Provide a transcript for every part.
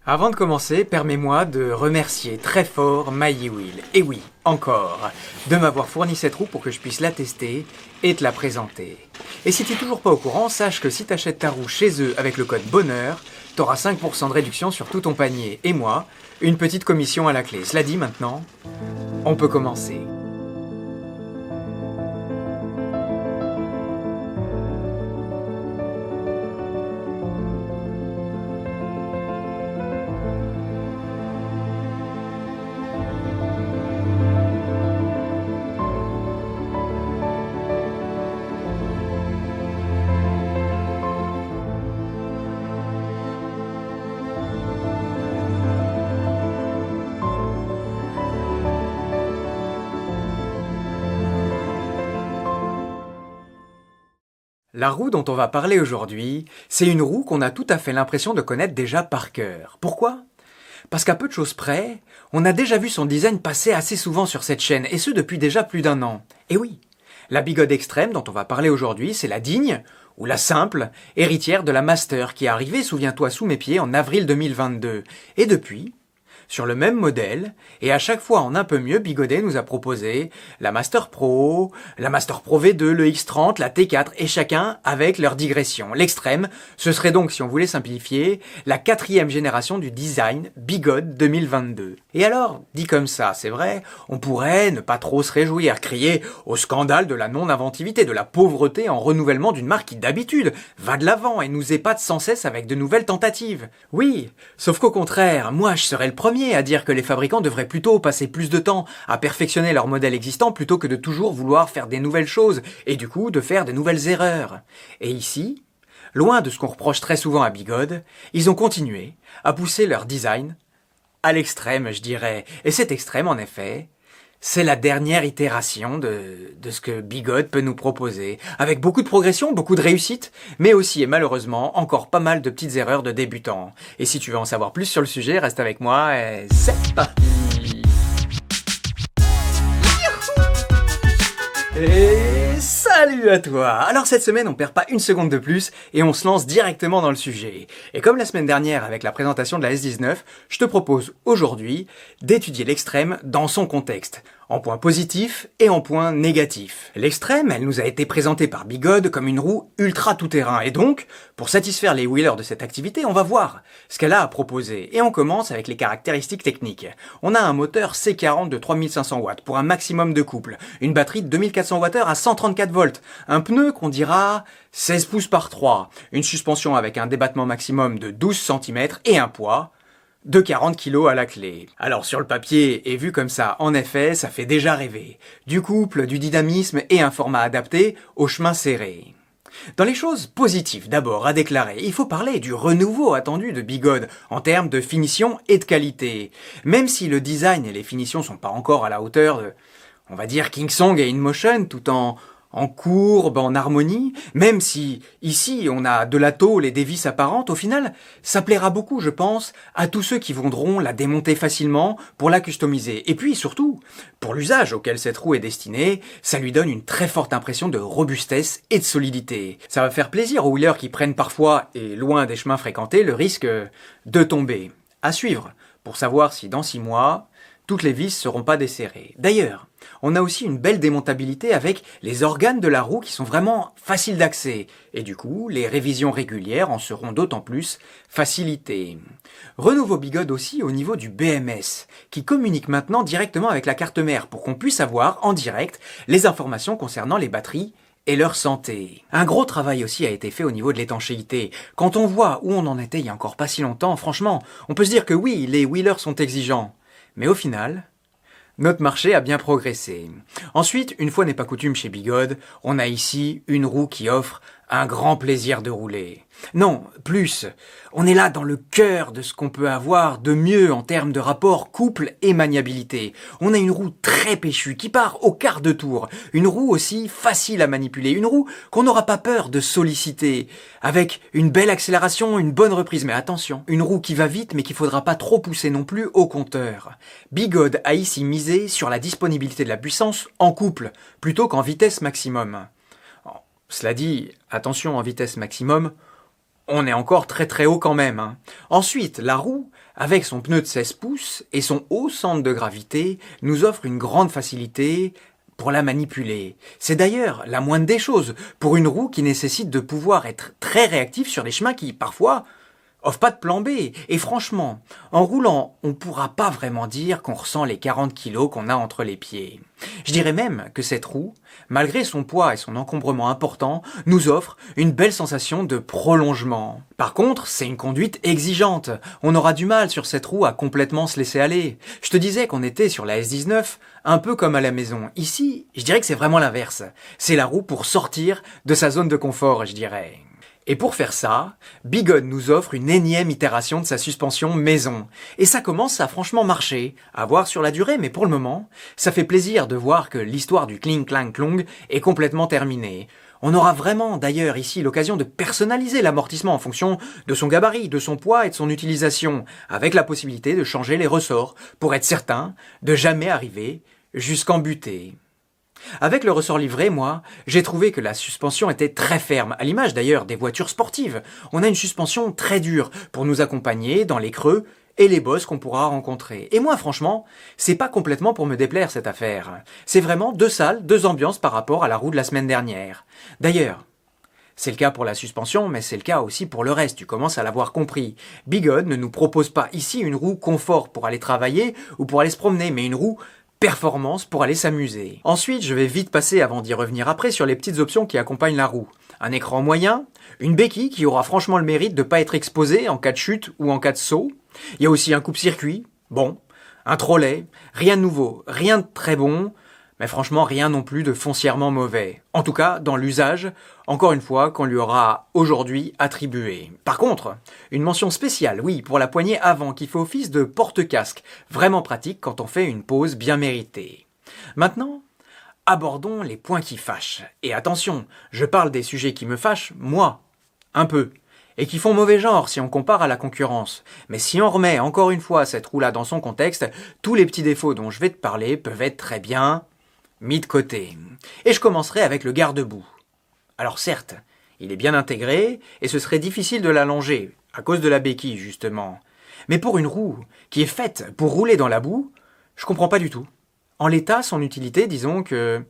Avant de commencer, permets-moi de remercier très fort MyWheel, et oui, encore, de m'avoir fourni cette roue pour que je puisse la tester et te la présenter. Et si tu n'es toujours pas au courant, sache que si tu achètes ta roue chez eux avec le code BONHEUR, tu auras 5% de réduction sur tout ton panier, et moi, une petite commission à la clé. Cela dit maintenant, on peut commencer. La roue dont on va parler aujourd'hui, c'est une roue qu'on a tout à fait l'impression de connaître déjà par cœur. Pourquoi ? Parce qu'à peu de choses près, on a déjà vu son design passer assez souvent sur cette chaîne, et ce depuis déjà plus d'1 an. Et oui, la Bigod Extreme dont on va parler aujourd'hui, c'est la digne, ou la simple, héritière de la Master qui est arrivée, souviens-toi, sous mes pieds en avril 2022. Et depuis, sur le même modèle, et à chaque fois en un peu mieux, Bigodet nous a proposé la Master Pro, la Master Pro V2, le X30, la T4, et chacun avec leur digression. L'extrême, ce serait donc, si on voulait simplifier, la 4e génération du design Bigod 2022. Et alors, dit comme ça, c'est vrai, on pourrait ne pas trop se réjouir, crier au scandale de la non-inventivité, de la pauvreté en renouvellement d'une marque qui d'habitude va de l'avant et nous épate sans cesse avec de nouvelles tentatives. Oui, sauf qu'au contraire, moi je serais le premier à dire que les fabricants devraient plutôt passer plus de temps à perfectionner leur modèle existant plutôt que de toujours vouloir faire des nouvelles choses et du coup de faire de nouvelles erreurs. Et ici, loin de ce qu'on reproche très souvent à Bigod, ils ont continué à pousser leur design à l'extrême, je dirais. Et cet extrême, en effet, c'est la dernière itération de ce que Bigod peut nous proposer, avec beaucoup de progression, beaucoup de réussite, mais aussi et malheureusement encore pas mal de petites erreurs de débutants. Et si tu veux en savoir plus sur le sujet, reste avec moi et c'est parti. Et salut à toi! Alors cette semaine, on perd pas une seconde de plus et on se lance directement dans le sujet. Et comme la semaine dernière avec la présentation de la S19, je te propose aujourd'hui d'étudier l'extrême dans son contexte, en points positifs et en points négatifs. L'extrême, elle nous a été présentée par Bigod comme une roue ultra tout-terrain et donc, pour satisfaire les wheelers de cette activité, on va voir ce qu'elle a à proposer. Et on commence avec les caractéristiques techniques. On a un moteur C40 de 3500 watts pour un maximum de couple, une batterie de 2400 Wh à 134 volts, un pneu qu'on dira 16 pouces par 3, une suspension avec un débattement maximum de 12 cm et un poids de 40 kg à la clé. Alors sur le papier et vu comme ça, en effet, ça fait déjà rêver. Du couple, du dynamisme et un format adapté au chemin serré. Dans les choses positives d'abord à déclarer, il faut parler du renouveau attendu de Bigod en termes de finition et de qualité. Même si le design et les finitions sont pas encore à la hauteur de, on va dire, Kingsong et InMotion tout en courbe, en harmonie, même si ici on a de la tôle et des vis apparentes, au final, ça plaira beaucoup, je pense, à tous ceux qui voudront la démonter facilement pour la customiser. Et puis surtout, pour l'usage auquel cette roue est destinée, ça lui donne une très forte impression de robustesse et de solidité. Ça va faire plaisir aux wheelers qui prennent parfois, et loin des chemins fréquentés, le risque de tomber. À suivre, pour savoir si dans 6 mois, toutes les vis seront pas desserrées. D'ailleurs, on a aussi une belle démontabilité avec les organes de la roue qui sont vraiment faciles d'accès. Et du coup, les révisions régulières en seront d'autant plus facilitées. Renouveau Bigod aussi au niveau du BMS, qui communique maintenant directement avec la carte mère pour qu'on puisse avoir en direct les informations concernant les batteries et leur santé. Un gros travail aussi a été fait au niveau de l'étanchéité. Quand on voit où on en était il y a encore pas si longtemps, franchement, on peut se dire que oui, les wheelers sont exigeants. Mais au final, notre marché a bien progressé. Ensuite, une fois n'est pas coutume chez Bigod, on a ici une roue qui offre un grand plaisir de rouler. Non, plus, on est là dans le cœur de ce qu'on peut avoir de mieux en termes de rapport couple et maniabilité. On a une roue très péchue qui part au quart de tour, une roue aussi facile à manipuler, une roue qu'on n'aura pas peur de solliciter, avec une belle accélération, une bonne reprise. Mais attention, une roue qui va vite mais qu'il faudra pas trop pousser non plus au compteur. Bigod a ici misé sur la disponibilité de la puissance en couple, plutôt qu'en vitesse maximum. Cela dit, attention en vitesse maximum, on est encore très très haut quand même, hein. Ensuite, la roue, avec son pneu de 16 pouces et son haut centre de gravité, nous offre une grande facilité pour la manipuler. C'est d'ailleurs la moindre des choses pour une roue qui nécessite de pouvoir être très réactif sur des chemins qui, parfois, offrent pas de plan B. Et franchement, en roulant, on pourra pas vraiment dire qu'on ressent les 40 kilos qu'on a entre les pieds. Je dirais même que cette roue, malgré son poids et son encombrement important, nous offre une belle sensation de prolongement. Par contre, c'est une conduite exigeante. On aura du mal sur cette roue à complètement se laisser aller. Je te disais qu'on était sur la S19, un peu comme à la maison. Ici, je dirais que c'est vraiment l'inverse. C'est la roue pour sortir de sa zone de confort, je dirais. Et pour faire ça, Big On nous offre une énième itération de sa suspension maison. Et ça commence à franchement marcher, à voir sur la durée, mais pour le moment, ça fait plaisir de voir que l'histoire du cling clang clong est complètement terminée. On aura vraiment d'ailleurs ici l'occasion de personnaliser l'amortissement en fonction de son gabarit, de son poids et de son utilisation, avec la possibilité de changer les ressorts pour être certain de jamais arriver jusqu'en butée. Avec le ressort livré, moi, j'ai trouvé que la suspension était très ferme, à l'image d'ailleurs des voitures sportives. On a une suspension très dure pour nous accompagner dans les creux et les bosses qu'on pourra rencontrer. Et moi, franchement, c'est pas complètement pour me déplaire cette affaire. C'est vraiment deux salles, deux ambiances par rapport à la roue de la semaine dernière. D'ailleurs, c'est le cas pour la suspension, mais c'est le cas aussi pour le reste, tu commences à l'avoir compris. Big On ne nous propose pas ici une roue confort pour aller travailler ou pour aller se promener, mais une roue performance pour aller s'amuser. Ensuite, je vais vite passer, avant d'y revenir après, sur les petites options qui accompagnent la roue. Un écran moyen, une béquille qui aura franchement le mérite de ne pas être exposée en cas de chute ou en cas de saut. Il y a aussi un coupe-circuit, bon, un trolley, rien de nouveau, rien de très bon, mais franchement rien non plus de foncièrement mauvais. En tout cas, dans l'usage, encore une fois, qu'on lui aura aujourd'hui attribué. Par contre, une mention spéciale, oui, pour la poignée avant qui fait office de porte-casque, vraiment pratique quand on fait une pause bien méritée. Maintenant, abordons les points qui fâchent. Et attention, je parle des sujets qui me fâchent, moi, un peu, et qui font mauvais genre si on compare à la concurrence. Mais si on remet encore une fois cette roue-là dans son contexte, tous les petits défauts dont je vais te parler peuvent être très bien mis de côté. Et je commencerai avec le garde-boue. Alors certes, il est bien intégré, et ce serait difficile de l'allonger, à cause de la béquille justement. Mais pour une roue qui est faite pour rouler dans la boue, je comprends pas du tout. En l'état, son utilité, disons que...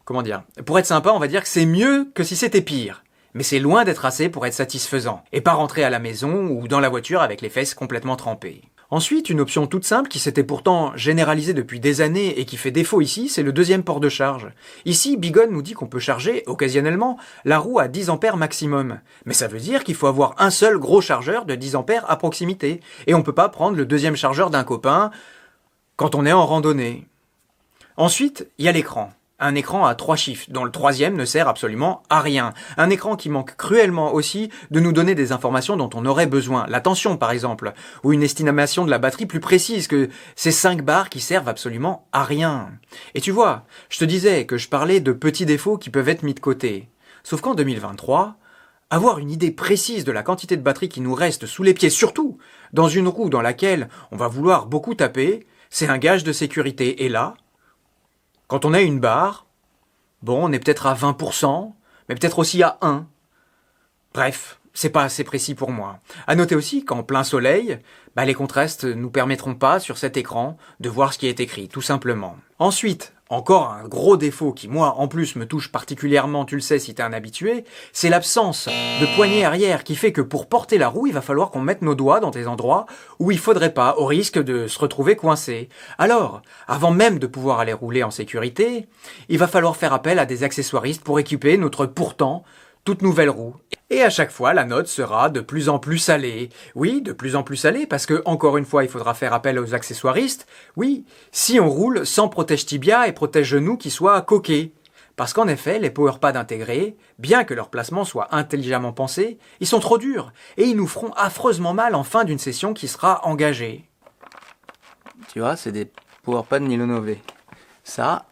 Comment dire? Pour être sympa, on va dire que c'est mieux que si c'était pire. Mais c'est loin d'être assez pour être satisfaisant, et pas rentrer à la maison ou dans la voiture avec les fesses complètement trempées. Ensuite, une option toute simple qui s'était pourtant généralisée depuis des années et qui fait défaut ici, c'est le deuxième port de charge. Ici, Big On nous dit qu'on peut charger, occasionnellement, la roue à 10 ampères maximum. Mais ça veut dire qu'il faut avoir un seul gros chargeur de 10 ampères à proximité. Et on peut pas prendre le deuxième chargeur d'un copain quand on est en randonnée. Ensuite, il y a l'écran. Un écran à 3 chiffres, dont le troisième ne sert absolument à rien. Un écran qui manque cruellement aussi de nous donner des informations dont on aurait besoin. La tension, par exemple, ou une estimation de la batterie plus précise que ces 5 barres qui servent absolument à rien. Et tu vois, je te disais que je parlais de petits défauts qui peuvent être mis de côté. Sauf qu'en 2023, avoir une idée précise de la quantité de batterie qui nous reste sous les pieds, surtout dans une roue dans laquelle on va vouloir beaucoup taper, c'est un gage de sécurité. Et là, quand on a une barre, bon, on est peut-être à 20%, mais peut-être aussi à 1. Bref, c'est pas assez précis pour moi. À noter aussi qu'en plein soleil, les contrastes nous permettront pas sur cet écran de voir ce qui est écrit, tout simplement. Ensuite, encore un gros défaut qui, moi, en plus, me touche particulièrement, tu le sais si t'es un habitué, c'est l'absence de poignée arrière qui fait que pour porter la roue, il va falloir qu'on mette nos doigts dans des endroits où il faudrait pas, au risque de se retrouver coincé. Alors, avant même de pouvoir aller rouler en sécurité, il va falloir faire appel à des accessoiristes pour équiper notre pourtant toute nouvelle roue. Et à chaque fois, la note sera de plus en plus salée. Oui, de plus en plus salée, parce que, encore une fois, il faudra faire appel aux accessoiristes. Oui, si on roule sans protège-tibia et protège-genou qui soit coqués. Parce qu'en effet, les powerpads intégrés, bien que leur placement soit intelligemment pensé, ils sont trop durs, et ils nous feront affreusement mal en fin d'une session qui sera engagée. Tu vois, c'est des powerpads Nilonové. Ça,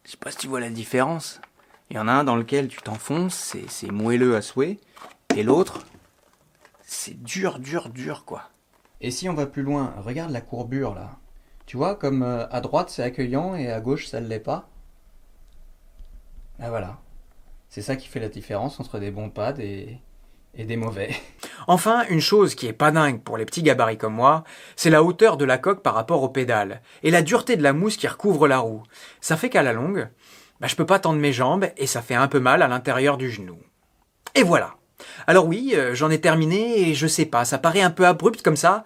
je sais pas si tu vois la différence. Il y en a un dans lequel tu t'enfonces, c'est moelleux à souhait, et l'autre, c'est dur, quoi. Et si on va plus loin, regarde la courbure là. Tu vois, comme à droite c'est accueillant et à gauche ça ne l'est pas. Ah voilà. C'est ça qui fait la différence entre des bons pads et Et des mauvais. Enfin, une chose qui est pas dingue pour les petits gabarits comme moi, c'est la hauteur de la coque par rapport aux pédales, et la dureté de la mousse qui recouvre la roue. Ça fait qu'à la longue, je peux pas tendre mes jambes, et ça fait un peu mal à l'intérieur du genou. Et voilà. Alors oui, j'en ai terminé, et je sais pas, ça paraît un peu abrupt comme ça,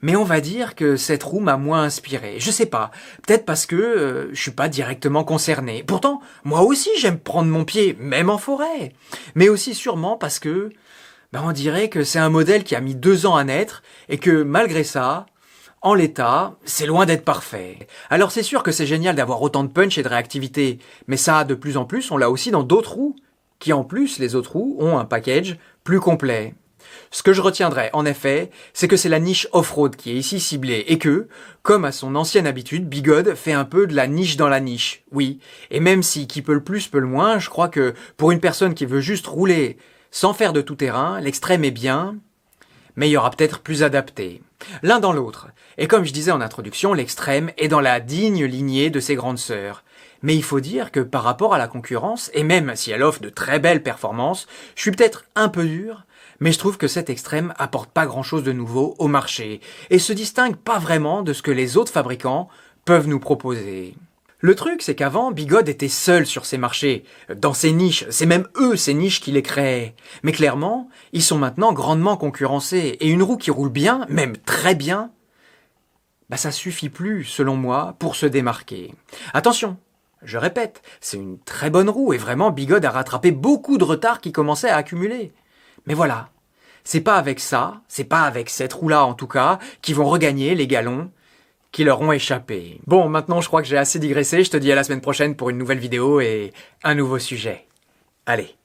mais on va dire que cette roue m'a moins inspiré. Je sais pas, peut-être parce que je suis pas directement concerné. Pourtant, moi aussi j'aime prendre mon pied, même en forêt. Mais aussi sûrement parce que on dirait que c'est un modèle qui a mis 2 ans à naître et que malgré ça, en l'état, c'est loin d'être parfait. Alors c'est sûr que c'est génial d'avoir autant de punch et de réactivité, mais ça, de plus en plus, on l'a aussi dans d'autres roues, qui en plus, les autres roues, ont un package plus complet. Ce que je retiendrai, en effet, c'est que c'est la niche off-road qui est ici ciblée et que, comme à son ancienne habitude, Bigod fait un peu de la niche dans la niche. Oui, et même si qui peut le plus peut le moins, je crois que pour une personne qui veut juste rouler sans faire de tout-terrain, l'extrême est bien, mais il y aura peut-être plus adapté. L'un dans l'autre. Et comme je disais en introduction, l'extrême est dans la digne lignée de ses grandes sœurs. Mais il faut dire que par rapport à la concurrence, et même si elle offre de très belles performances, je suis peut-être un peu dur, mais je trouve que cet extrême apporte pas grand-chose de nouveau au marché, et se distingue pas vraiment de ce que les autres fabricants peuvent nous proposer. Le truc, c'est qu'avant, Bigod était seul sur ses marchés, dans ses niches, c'est même eux, ces niches, qui les créaient. Mais clairement, ils sont maintenant grandement concurrencés, et une roue qui roule bien, même très bien, ça suffit plus, selon moi, pour se démarquer. Attention, je répète, c'est une très bonne roue, et vraiment, Bigod a rattrapé beaucoup de retard qui commençait à accumuler. Mais voilà, c'est pas avec ça, c'est pas avec cette roue-là en tout cas, qu'ils vont regagner les galons qui leur ont échappé. Bon, maintenant je crois que j'ai assez digressé, je te dis à la semaine prochaine pour une nouvelle vidéo et un nouveau sujet. Allez.